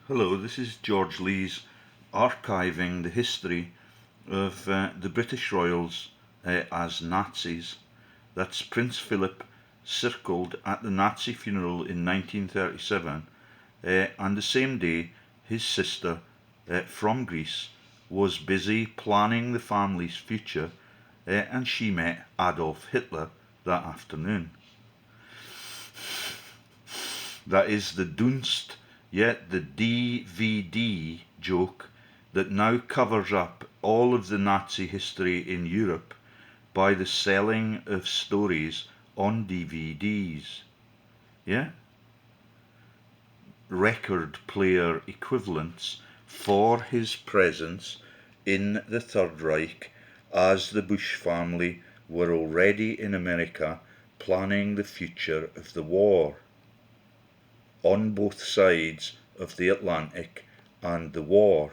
Hello, this is George Lees archiving the history of the British royals as Nazis. That's Prince Philip circled at the Nazi funeral in 1937, and the same day his sister from Greece was busy planning the family's future, and she met Adolf Hitler that afternoon. That is the Dunst, yet the DVD joke that now covers up all of the Nazi history in Europe by the selling of stories on DVDs. Yeah? Record player equivalents for his presence in the Third Reich as the Bush family were already in America planning the future of the war on both sides of the Atlantic and the war.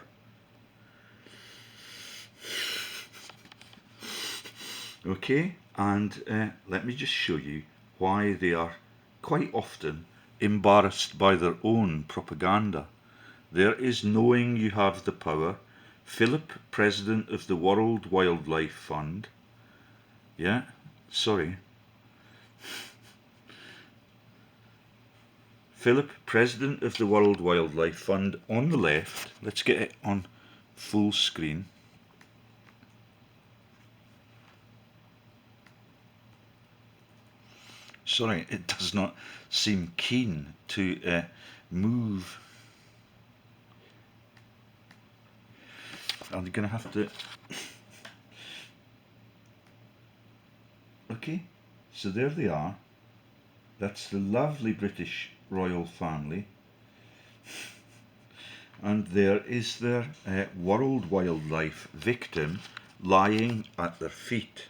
Okay, and let me just show you why they are quite often embarrassed by their own propaganda. There is knowing you have the power. Philip, president of the World Wildlife Fund. Yeah, sorry. Philip, president of the World Wildlife Fund on the left. Let's get it on full screen. Sorry, it does not seem keen to move. I'm going to have to... Okay, so there they are. That's the lovely British royal family. And there is their world wildlife victim lying at their feet.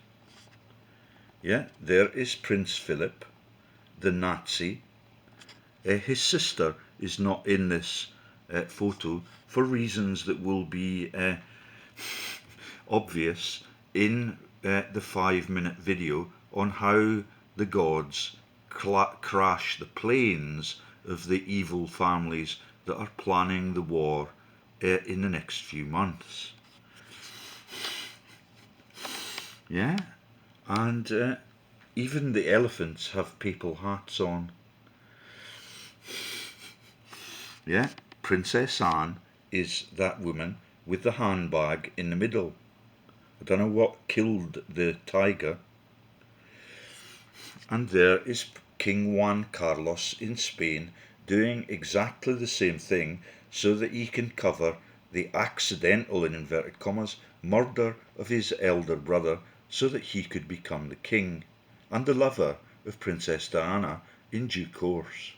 Yeah, there is Prince Philip, the Nazi. His sister is not in this photo for reasons that will be obvious in the 5-minute video on how the gods crash the planes of the evil families that are planning the war in the next few months. Yeah, and even the elephants have papal hats on. Yeah, Princess Anne is that woman with the handbag in the middle. I don't know what killed the tiger. And there is King Juan Carlos in Spain doing exactly the same thing so that he can cover the accidental, in inverted commas, murder of his elder brother so that he could become the king and the lover of Princess Diana in due course.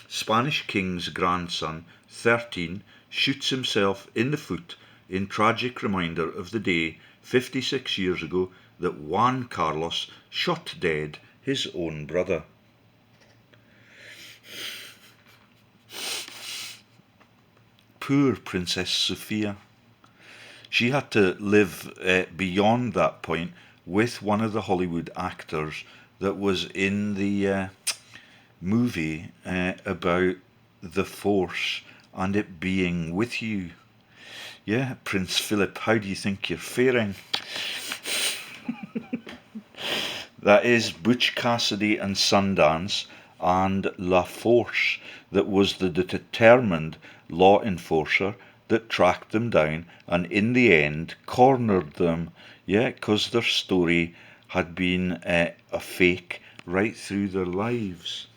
Spanish king's grandson, 13, shoots himself in the foot in tragic reminder of the day 56 years ago that Juan Carlos shot dead his own brother. Poor Princess Sophia. She had to live beyond that point with one of the Hollywood actors that was in the movie about the Force and it being with you. Yeah, Prince Philip, how do you think you're faring? That is Butch Cassidy and Sundance and La Force, that was the determined law enforcer that tracked them down and in the end cornered them. Yeah, because their story had been a fake right through their lives.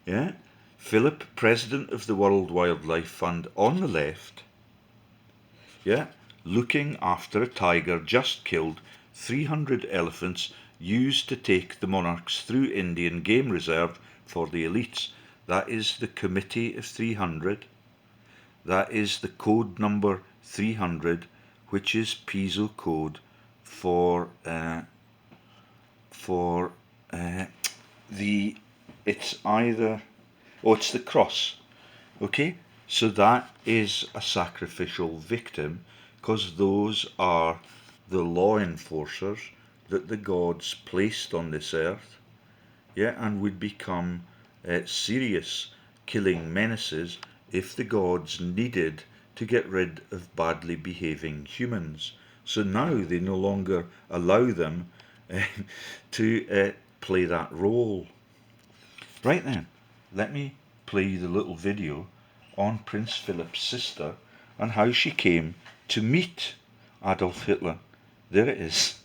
Yeah, Philip, president of the World Wildlife Fund on the left. Yeah, looking after a tiger just killed 300 elephants used to take the monarchs through Indian Game Reserve for the elites. That is the Committee of 300. That is the code number 300, which is Piso code for the, it's either, oh, it's the cross. Okay, so that is a sacrificial victim because those are the law enforcers that the gods placed on this earth. yeah, and would become serious killing menaces if the gods needed to get rid of badly behaving humans. So now they no longer allow them uh, to play that role. Right then, let me play the little video on Prince Philip's sister and how she came to meet Adolf Hitler. There it is.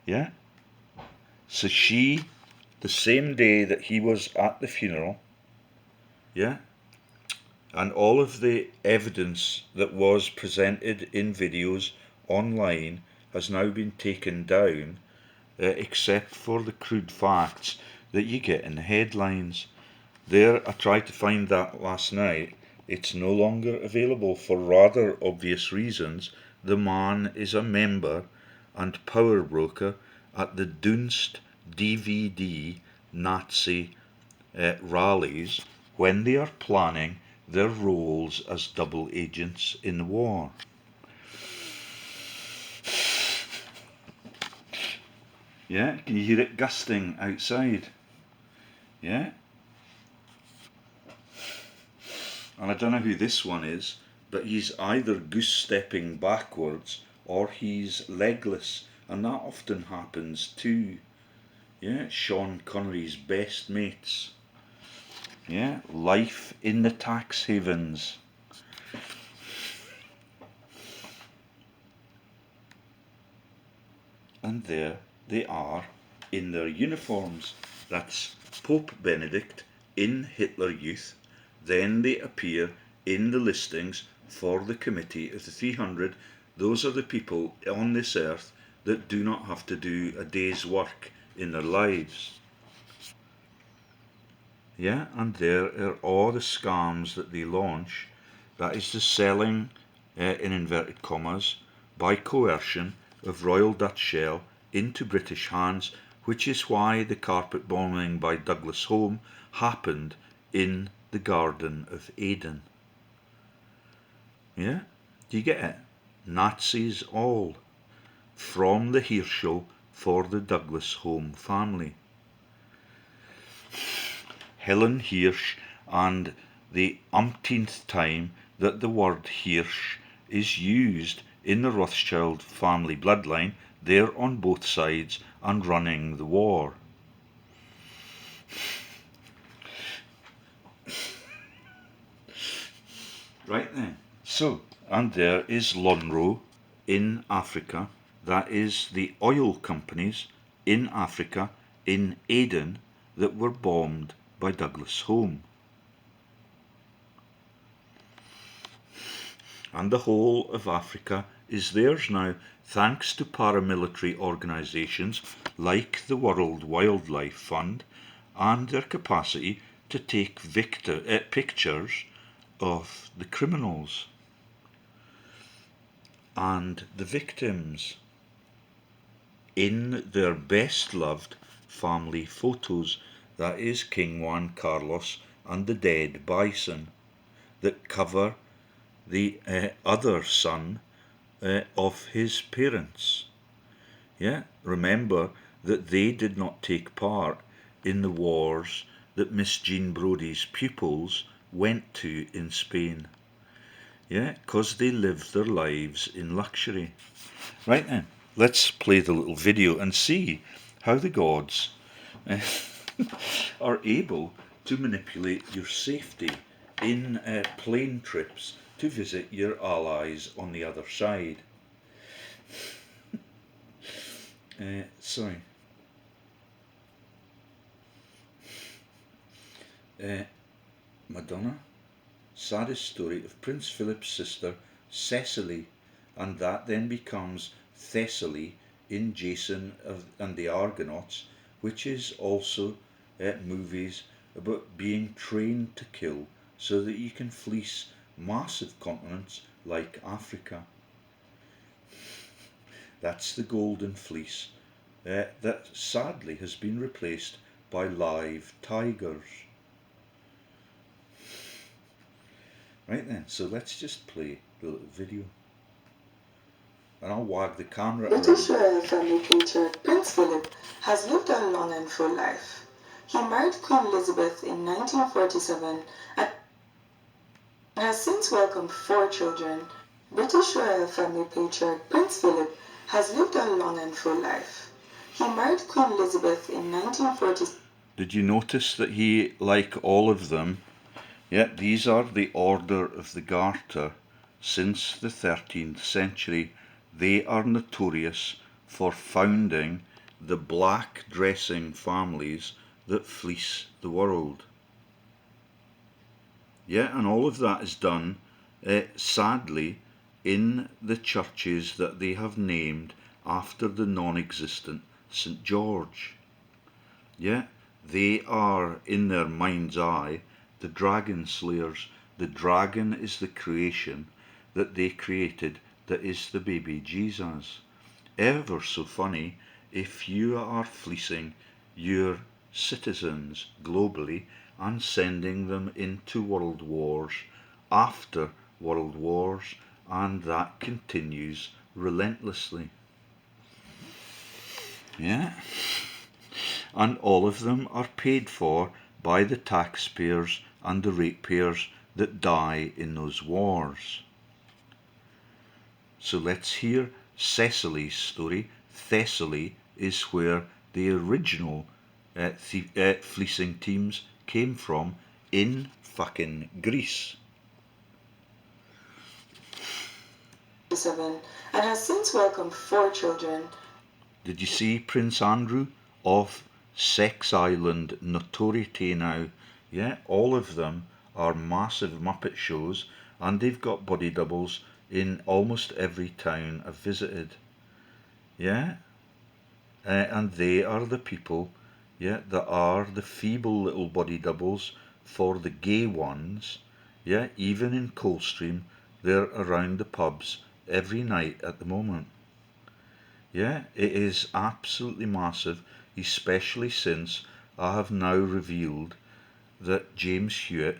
Yeah. So she, the same day that he was at the funeral, yeah, and all of the evidence that was presented in videos online has now been taken down, except for the crude facts that you get in the headlines. There, I tried to find that last night. It's no longer available for rather obvious reasons. The man is a member and power broker at the Dunst DVD Nazi rallies when they are planning their roles as double agents in the war. Yeah, can you hear it gusting outside? Yeah, and I don't know who this one is, but he's either goose stepping backwards or he's legless, and that often happens too. Yeah, Sean Connery's best mates. Yeah, life in the tax havens. And there they are in their uniforms. That's Pope Benedict in Hitler Youth. Then they appear in the listings for the Committee of the 300. Those are the people on this earth that do not have to do a day's work in their lives. Yeah, and there are all the scams that they launch. That is the selling, in inverted commas, by coercion of Royal Dutch shell into British hands, which is why the carpet bombing by Douglas Home happened in the Garden of Eden. Yeah? Do you get it? Nazis all. From the Herschel for the Douglas Home family. Helen Hirsch, and the umpteenth time that the word Hirsch is used in the Rothschild family bloodline. They're on both sides and running the war. Right then. So, and there is Lonro in Africa. That is the oil companies in Africa, in Aden, that were bombed by Douglas Home. And the whole of Africa is theirs now, thanks to paramilitary organisations like the World Wildlife Fund and their capacity to take pictures of the criminals and the victims in their best loved family photos. That is King Juan Carlos and the dead bison that cover the other son of his parents. Yeah, remember that they did not take part in the wars that Miss Jean Brodie's pupils went to in Spain. Yeah, because they lived their lives in luxury. Right then, let's play the little video and see how the gods are able to manipulate your safety in plane trips to visit your allies on the other side. Sorry. Madonna, saddest story of Prince Philip's sister Cecilly, and that then becomes Thessaly in Jason and the Argonauts, which is also movies about being trained to kill so that you can fleece massive continents like Africa. That's the golden fleece that sadly has been replaced by live tigers. Right then, so let's just play the little video. and I'll wag the camera British around. royal family patriarch Prince Philip has lived a long and full life. He married Queen Elizabeth in 1947 and has since welcomed 4 children. British royal family patriarch Prince Philip has lived a long and full life. He married Queen Elizabeth in 1947. Did you notice that he, like all of them, these are the Order of the Garter. Since the 13th century, they are notorious for founding the black dressing families that fleece the world. And all of that is done, sadly, in the churches that they have named after the non-existent St. George. They are, in their mind's eye, the dragon slayers. The dragon is the creation that they created that is the baby Jesus. Ever so funny if you are fleecing your citizens globally and sending them into world wars after world wars, and that continues relentlessly. And all of them are paid for by the taxpayers and the ratepayers that die in those wars. So let's hear Cecilly's story. Thessaly is where the original fleecing teams came from, in fucking Greece. And has since welcomed 4 children. Did you see Prince Andrew of Sex Island notoriety now? All of them are massive Muppet shows, and they've got body doubles in almost every town I've visited. And they are the people, that are the feeble little body doubles for the gay ones. Even in Coldstream, they're around the pubs every night at the moment. It is absolutely massive, especially since I have now revealed that James Hewitt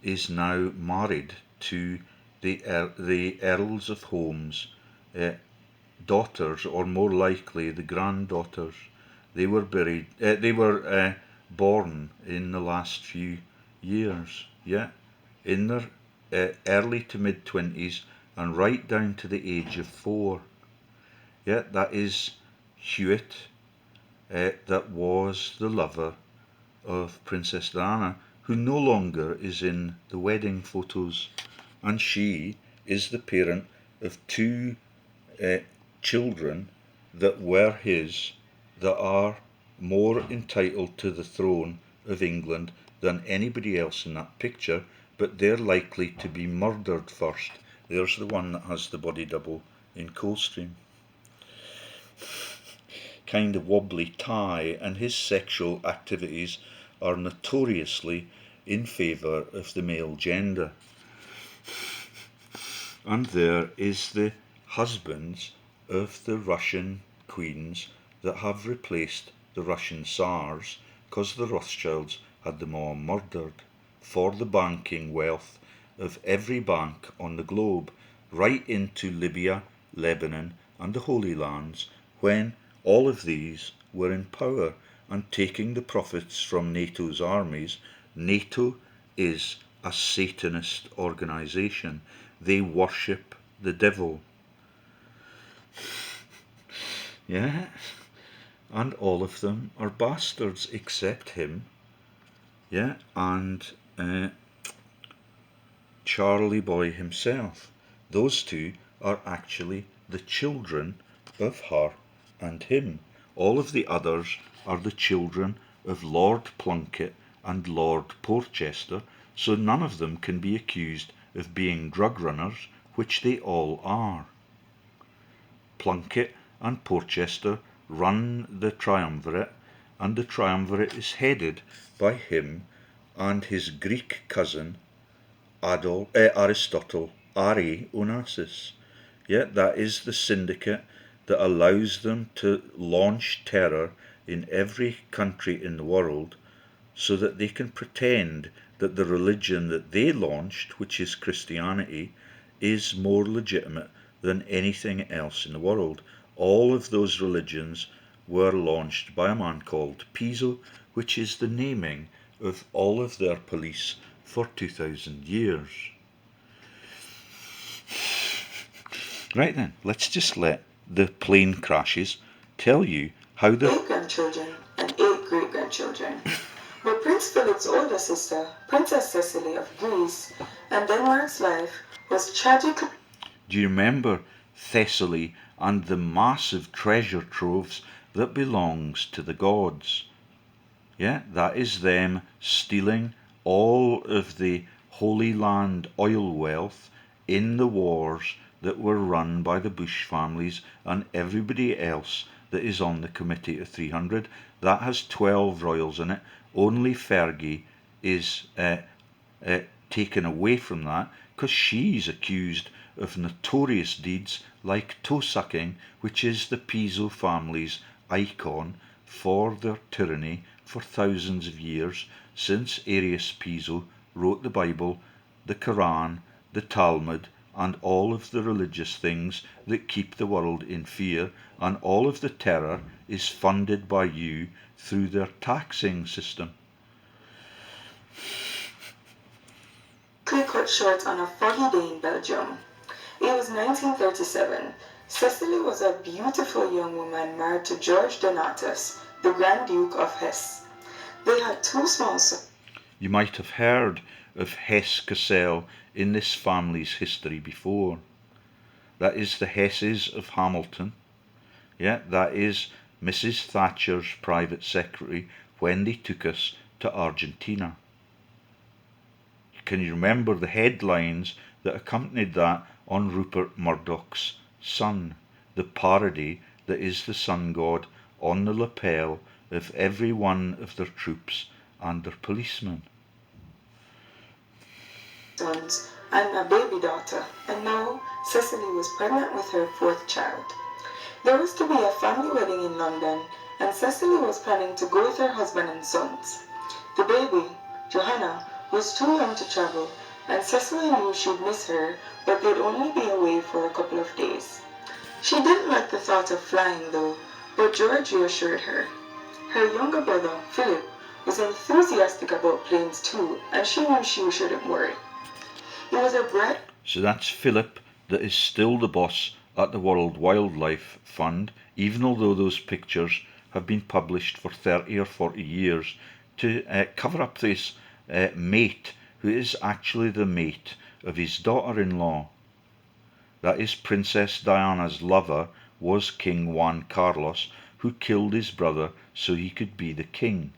is now married to the Earls of Holmes' daughters, or more likely the granddaughters. They were born in the last few years. In their early to mid 20s and right down to the age of 4. That is Hewitt, that was the lover of Princess Diana, who no longer is in the wedding photos, and she is the parent of 2 children that were his, that are more entitled to the throne of England than anybody else in that picture, but they're likely to be murdered first. There's the one that has the body double in Coldstream. Kind of wobbly tie, and his sexual activities are notoriously in favour of the male gender. And there is the husbands of the Russian queens that have replaced the Russian Tsars, because the Rothschilds had them all murdered, for the banking wealth of every bank on the globe, right into Libya, Lebanon, and the Holy Lands, when all of these were in power and taking the profits from NATO's armies. NATO is a Satanist organisation. They worship the devil. And all of them are bastards except him. And Charlie Boy himself. Those 2 are actually the children of her and him. All of the others are the children of Lord Plunket and Lord Porchester, so none of them can be accused of being drug runners, which they all are. Plunket and Porchester run the triumvirate, and the triumvirate is headed by him and his Greek cousin Aristotle, Ari Onassis. That is the syndicate that allows them to launch terror in every country in the world, so that they can pretend that the religion that they launched, which is Christianity, is more legitimate than anything else in the world. All of those religions were launched by a man called Piso, which is the naming of all of their police for 2,000 years. Right then, let's just let the plane crashes tell you how the 8 grandchildren and 8 great-grandchildren. But Prince Philip's older sister, Princess Cecilly of Greece, and Denmark's life was tragically... Do you remember Thessaly and the massive treasure troves that belongs to the gods? Yeah, that is them stealing all of the Holy Land oil wealth in the wars that were run by the Bush families and everybody else that is on the Committee of 300. That has 12 royals in it. Only Fergie is taken away from that because she's accused of notorious deeds like toe-sucking, which is the Piso family's icon for their tyranny for thousands of years, since Arius Piso wrote the Bible, the Quran, the Talmud, and all of the religious things that keep the world in fear, and all of the terror is funded by you through their taxing system. cut short on a foggy day in Belgium. It was 1937. Cecily was a beautiful young woman married to George Donatus, the Grand Duke of Hesse. They had 2 small sons. You might have heard of Hesse-Cassel in this family's history before. That is the Hesses of Hamilton. Yeah, that is Mrs. Thatcher's private secretary when they took us to Argentina. Can you remember the headlines that accompanied that on Rupert Murdoch's sun? The parody that is the sun god on the lapel of every one of their troops and their policemen. Sons and a baby daughter, and now Cecily was pregnant with her 4th child. There was to be a family wedding in London, and Cecily was planning to go with her husband and sons. The baby, Johanna, was too young to travel, and Cecily knew she'd miss her, but they'd only be away for a couple of days. She didn't like the thought of flying though, but George reassured her. Her younger brother, Philip, was enthusiastic about planes too, and she knew she shouldn't worry. It was a bright... So that's Philip that is still the boss at the World Wildlife Fund, even although those pictures have been published for 30 or 40 years to cover up this mate who is actually the mate of his daughter-in-law. That is, Princess Diana's lover was King Juan Carlos, who killed his brother so he could be the king.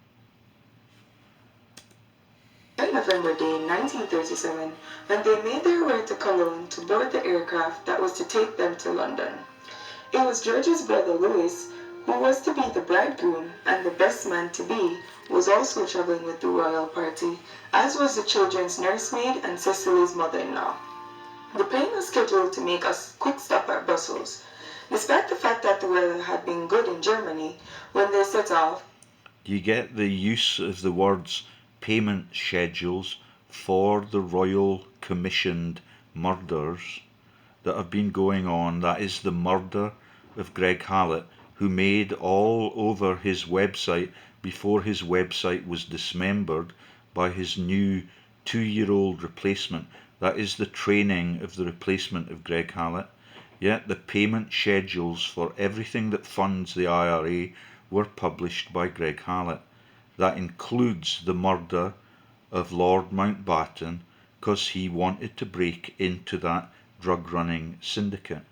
November Day in 1937, when they made their way to Cologne to board the aircraft that was to take them to London. It was George's brother Louis, who was to be the bridegroom and the best man to be, was also traveling with the royal party, as was the children's nursemaid and Cecily's mother-in-law. The plane was scheduled to make a quick stop at Brussels. Despite the fact that the weather had been good in Germany when they set off. Do you get the use of the words payment schedules for the royal commissioned murders that have been going on? That is the murder of Greg Hallett, who made all over his website before his website was dismembered by his new 2-year-old replacement. That is the training of the replacement of Greg Hallett. Yet the payment schedules for everything that funds the IRA were published by Greg Hallett. That includes the murder of Lord Mountbatten because he wanted to break into that drug-running syndicate.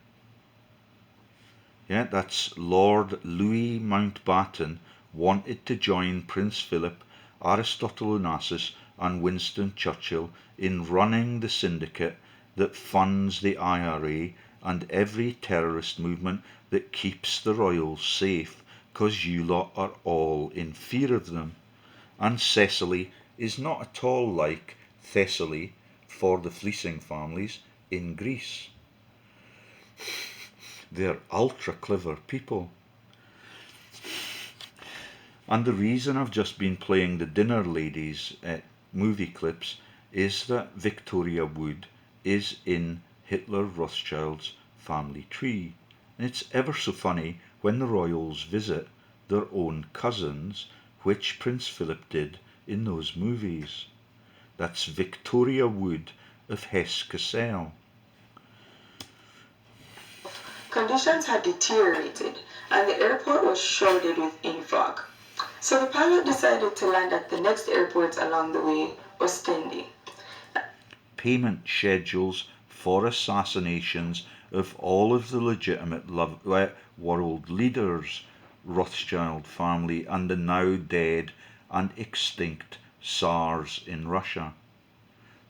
Yeah, that's Lord Louis Mountbatten wanted to join Prince Philip, Aristotle Onassis and Winston Churchill in running the syndicate that funds the IRA and every terrorist movement that keeps the royals safe, because you lot are all in fear of them. And Cecily is not at all like Thessaly for the Fleecing families in Greece. They're ultra clever people. And the reason I've just been playing the Dinner Ladies movie clips is that Victoria Wood is in Hitler Rothschild's family tree. And it's ever so funny when the royals visit their own cousins, which Prince Philip did in those movies. That's Victoria Wood of Hesse-Kassel. Conditions had deteriorated and the airport was shrouded within fog. So the pilot decided to land at the next airport along the way, Ostende. Payment schedules for assassinations of all of the legitimate world leaders, Rothschild family, and the now dead and extinct Tsars in Russia,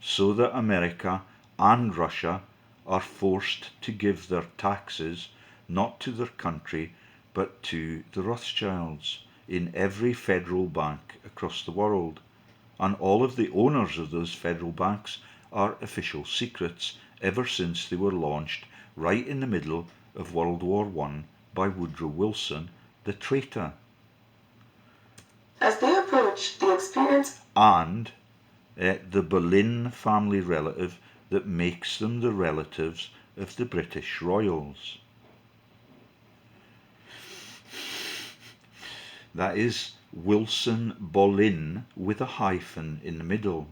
so that America and Russia are forced to give their taxes not to their country but to the Rothschilds in every federal bank across the world. And all of the owners of those federal banks are official secrets ever since they were launched right in the middle of World War I by Woodrow Wilson, the traitor. As they approached the experience And the Boleyn family relative that makes them the relatives of the British royals. That is Wilson Boleyn with a hyphen in the middle.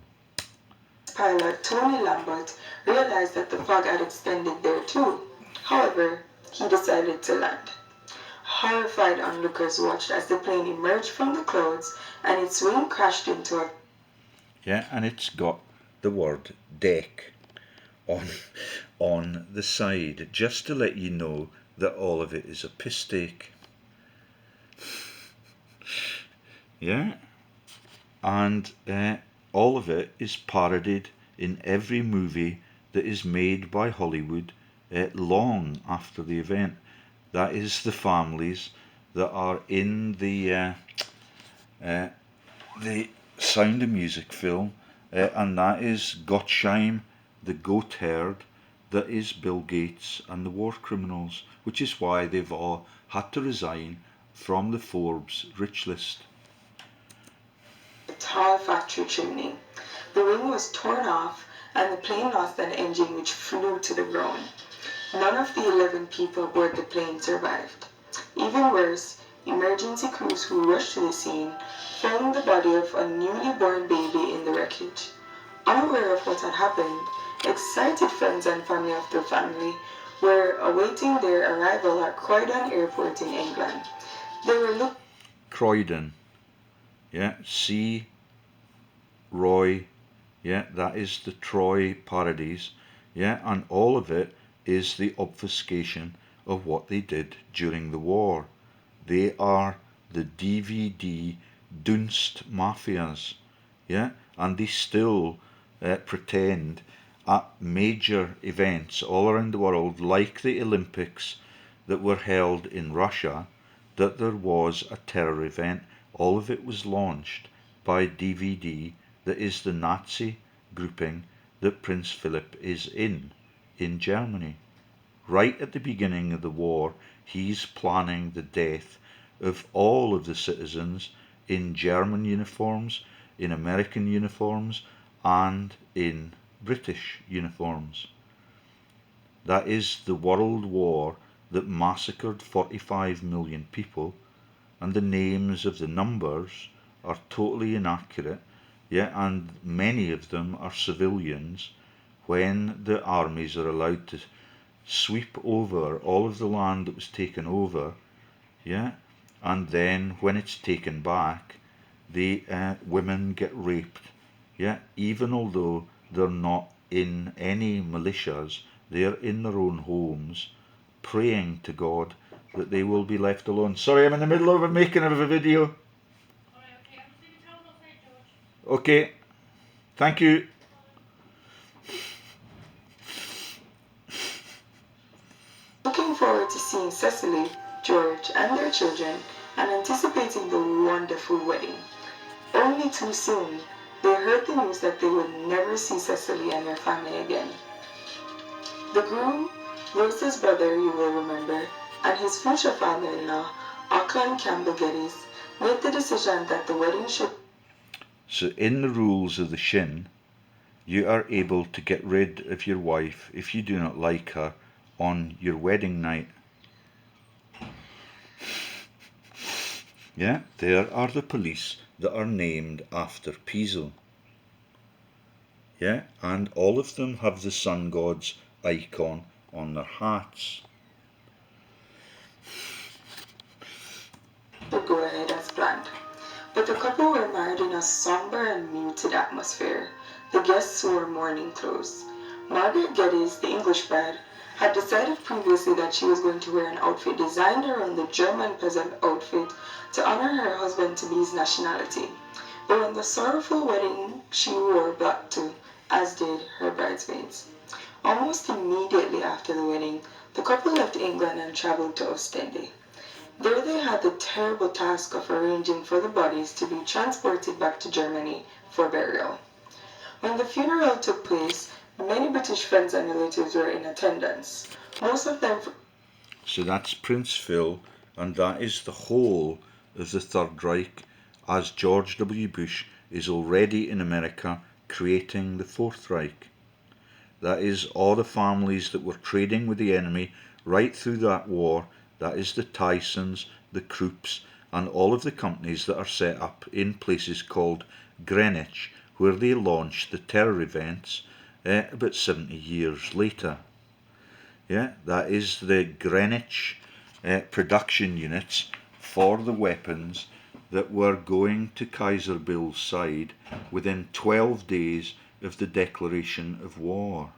Pilot Tony Lambert realized that the fog had extended there too. However, he decided to land. Horrified onlookers watched as the plane emerged from the clouds and its wing crashed into a... Yeah, and it's got the word deck on the side, just to let you know that all of it is a piss take. Yeah, and all of it is parodied in every movie that is made by Hollywood long after the event. That is the families that are in the Sound of Music film, and that is Gottsheim, the goat herd, that is Bill Gates and the war criminals, which is why they've all had to resign from the Forbes rich list. Tall factory chimney. The wing was torn off and the plane lost an engine which flew to the ground. None of the 11 people aboard the plane survived. Even worse, emergency crews who rushed to the scene found the body of a newly born baby in the wreckage. Unaware of what had happened, excited friends and family of the family were awaiting their arrival at Croydon Airport in England. They were looking... Croydon. Yeah, C. Roy. Yeah, that is the Troy parodies. Yeah, and all of it is the obfuscation of what they did during the war. They are the DVD Dunst mafias. Yeah, and they still pretend at major events all around the world, like the Olympics that were held in Russia, that there was a terror event. All of it was launched by DVD, that is the Nazi grouping that Prince Philip is in Germany. Right at the beginning of the war, he's planning the death of all of the citizens in German uniforms, in American uniforms, and in British uniforms. That is the world war that massacred 45 million people, and the names of the numbers are totally inaccurate, yeah, and many of them are civilians when the armies are allowed to sweep over all of the land that was taken over, yeah, and then when it's taken back, the women get raped, yeah, even although they're not in any militias, they're in their own homes, praying to God that they will be left alone. Sorry, I'm in the middle of making of a video. Okay, thank you. Looking forward to seeing Cecilly, George, and their children, and anticipating the wonderful wedding. Only too soon, they heard the news that they would never see Cecilly and her family again. The groom, Rose's brother, you will remember, and his future father-in-law, Auckland Campbell Geddes, made the decision that the wedding should... So in the rules of the Shin, you are able to get rid of your wife if you do not like her on your wedding night. Yeah, there are the police that are named after Piso. Yeah, and all of them have the sun god's icon on their hats. Would go ahead as planned. But the couple were married in a somber and muted atmosphere. The guests wore mourning clothes. Margaret Geddes, the English bride, had decided previously that she was going to wear an outfit designed around the German peasant outfit to honor her husband to be his nationality. But on the sorrowful wedding, she wore black too, as did her bridesmaids. Almost immediately after the wedding, the couple left England and traveled to Ostende. There they had the terrible task of arranging for the bodies to be transported back to Germany for burial. When the funeral took place, many British friends and relatives were in attendance. Most of them. So that's Prince Phil, and that is the whole of the Third Reich, as George W. Bush is already in America creating the Fourth Reich. That is all the families that were trading with the enemy right through that war. That is the Tysons, the Krupps, and all of the companies that are set up in places called Greenwich, where they launched the terror events about 70 years later. Yeah, that is the Greenwich production units for the weapons that were going to Kaiser Bill's side within 12 days of the declaration of war.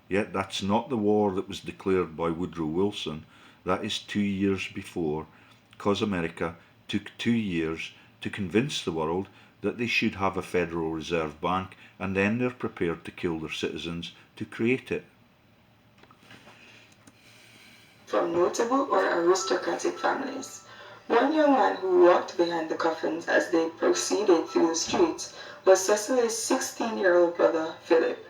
Yet that's not the war that was declared by Woodrow Wilson. That is 2 years before, because America took 2 years to convince the world that they should have a Federal Reserve Bank, and then they're prepared to kill their citizens to create it. From notable or aristocratic families. One young man who walked behind the coffins as they proceeded through the streets was Cecilly's 16-year-old brother, Philip.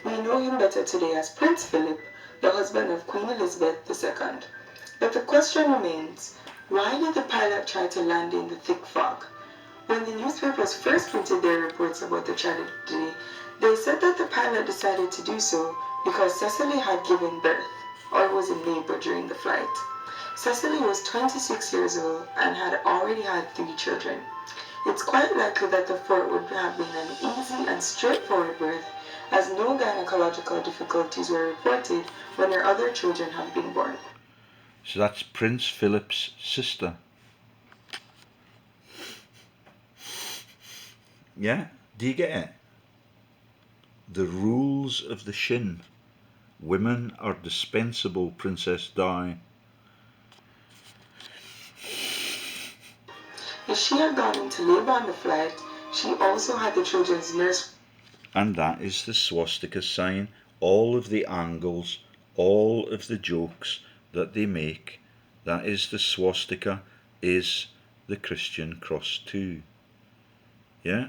We know him better today as Prince Philip, the husband of Queen Elizabeth II. But the question remains, why did the pilot try to land in the thick fog? When the newspapers first printed their reports about the tragedy, they said that the pilot decided to do so because Cecilly had given birth, or was in labor during the flight. Cecilly was 26 years old and had already had 3 children. It's quite likely that the fort would have been an easy and straightforward birth, as no gynecological difficulties were reported when her other children had been born. So that's Prince Philip's sister. Yeah, do you get it? The rules of the Shin. Women are dispensable, Princess Di. If she had gone into labor on the flight, she also had the children's nurse. And that is the swastika sign. All of the angles, all of the jokes that they make, that is the swastika, is the Christian cross too. Yeah,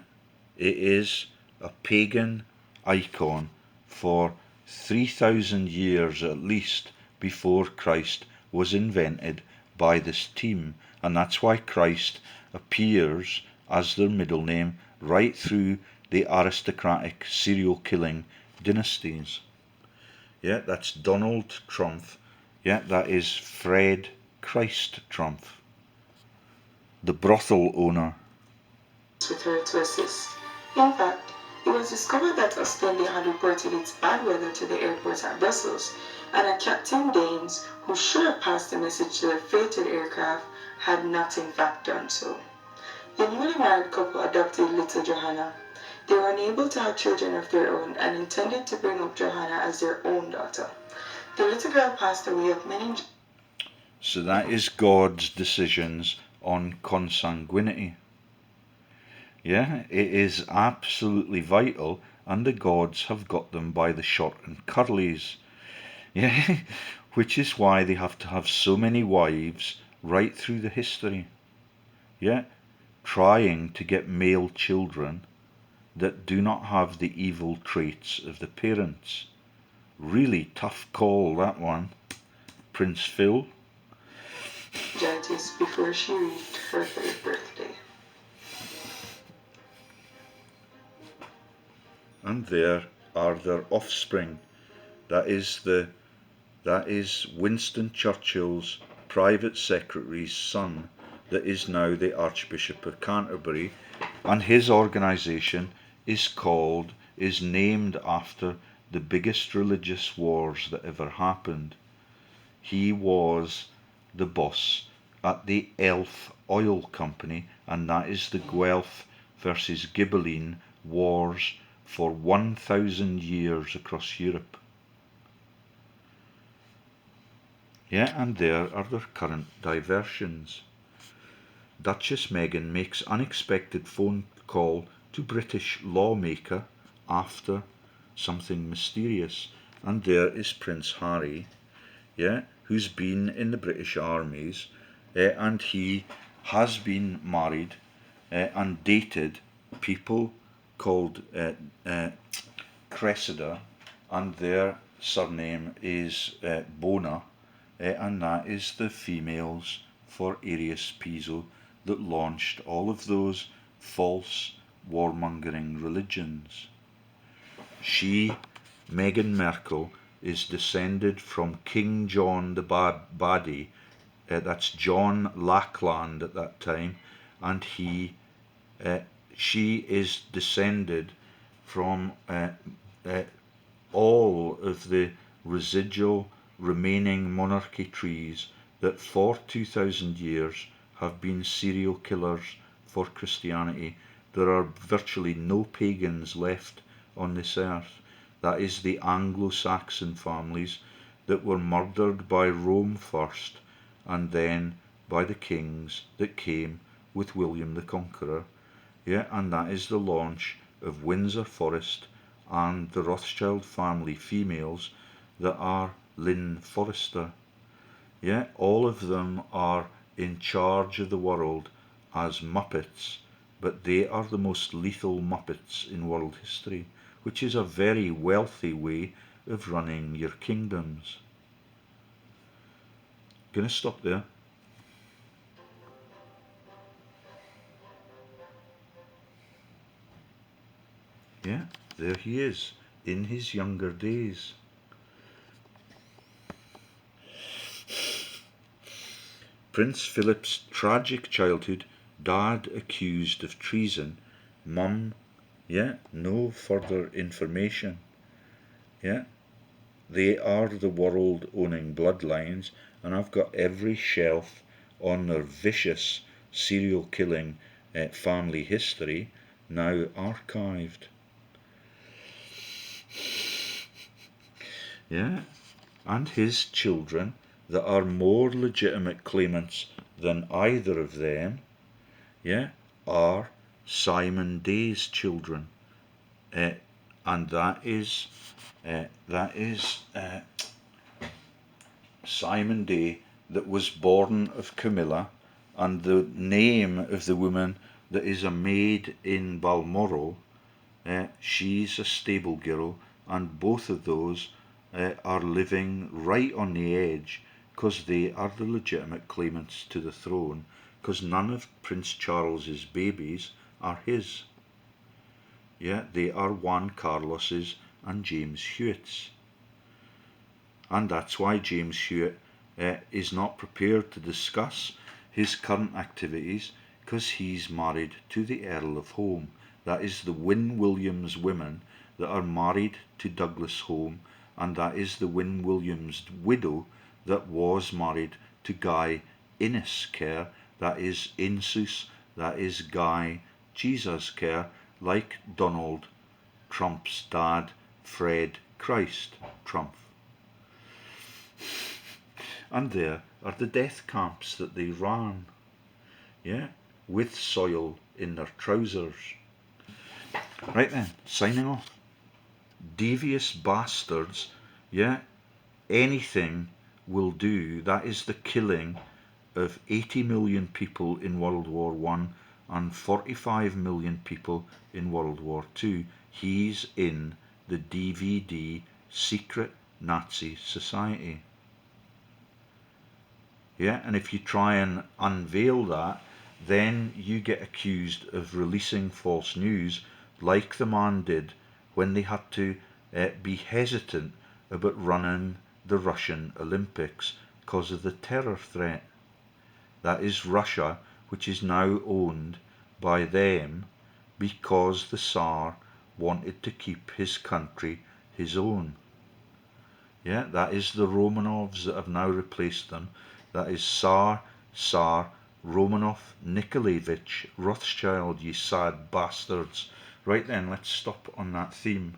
it is a pagan icon for 3,000 years at least before Christ was invented by this team, and that's why Christ appears as their middle name right through the aristocratic serial killing dynasties. Yeah, that's Donald Trump. Yeah, that is Fred Christ Trump, the brothel owner. With her to assist. In fact, it was discovered that Ostende had reported its bad weather to the airport at Brussels, and a Captain Danes, who should have passed the message to the fated aircraft, had not in fact done so. The newly married couple adopted little Johanna. They were unable to have children of their own and intended to bring up Johanna as their own daughter. The little girl passed away of many. So that is God's decisions on consanguinity. Yeah, it is absolutely vital, and the gods have got them by the short and curlies. Yeah, which is why they have to have so many wives right through the history. Yeah, trying to get male children that do not have the evil traits of the parents. Really tough call, that one, Prince Phil. Before she reached her 3rd birthday. And there are their offspring. That is the That is Winston Churchill's private secretary's son that is now the Archbishop of Canterbury, and his organisation is named after the biggest religious wars that ever happened. He was the boss at the Elf Oil Company, and that is the Guelph versus Ghibelline wars for 1,000 years across Europe. Yeah, and there are their current diversions. Duchess Meghan makes unexpected phone call to British lawmaker after something mysterious. And there is Prince Harry, yeah, who's been in the British armies, and he has been married and dated people called Cressida, and their surname is Bona, and that is the females for Arius Piso that launched all of those false warmongering religions. She, Meghan Markle, is descended from King John the Baddie, that's John Lackland at that time, and she is descended from all of the residual remaining monarchy trees that for 2,000 years have been serial killers for Christianity. There are virtually no pagans left on this earth. That is the Anglo-Saxon families that were murdered by Rome first and then by the kings that came with William the Conqueror. Yeah, and that is the launch of Windsor Forest and the Rothschild family females that are Lynn Forrester. Yeah, all of them are in charge of the world as Muppets, but they are the most lethal Muppets in world history, which is a very wealthy way of running your kingdoms. Gonna stop there. Yeah, there he is in his younger days. Prince Philip's tragic childhood, dad accused of treason, mum, yeah, no further information. Yeah, they are the world owning bloodlines, and I've got every shelf on their vicious serial killing family history now archived. Yeah, and his children that are more legitimate claimants than either of them, yeah, are Simon Day's children, and that is Simon Day that was born of Camilla, and the name of the woman that is a maid in Balmoral, she's a stable girl, and both of those are living right on the edge because they are the legitimate claimants to the throne, because none of Prince Charles's babies are his. Yeah, they are Juan Carlos's and James Hewitt's. And that's why James Hewitt is not prepared to discuss his current activities, because he's married to the Earl of Home. That is the Wynne Williams women that are married to Douglas Home, and that is the Wynne Williams widow that was married to Guy Innes Kerr, that is Insus, that is Guy Jesus Kerr, like Donald Trump's dad, Fred Christ Trump. And there are the death camps that they ran, yeah, with soil in their trousers. Right then, signing off. Devious bastards, yeah, anything will do. That is the killing of 80 million people in World War I and 45 million people in World War II. He's in the DVD secret Nazi society. Yeah, and if you try and unveil that, then you get accused of releasing false news, like the man did when they had to be hesitant about running the Russian Olympics because of the terror threat. That is Russia, which is now owned by them because the Tsar wanted to keep his country his own. Yeah, that is the Romanovs that have now replaced them. That is Tsar, Romanov, Nikolaevich, Rothschild, ye sad bastards. Right then, let's stop on that theme.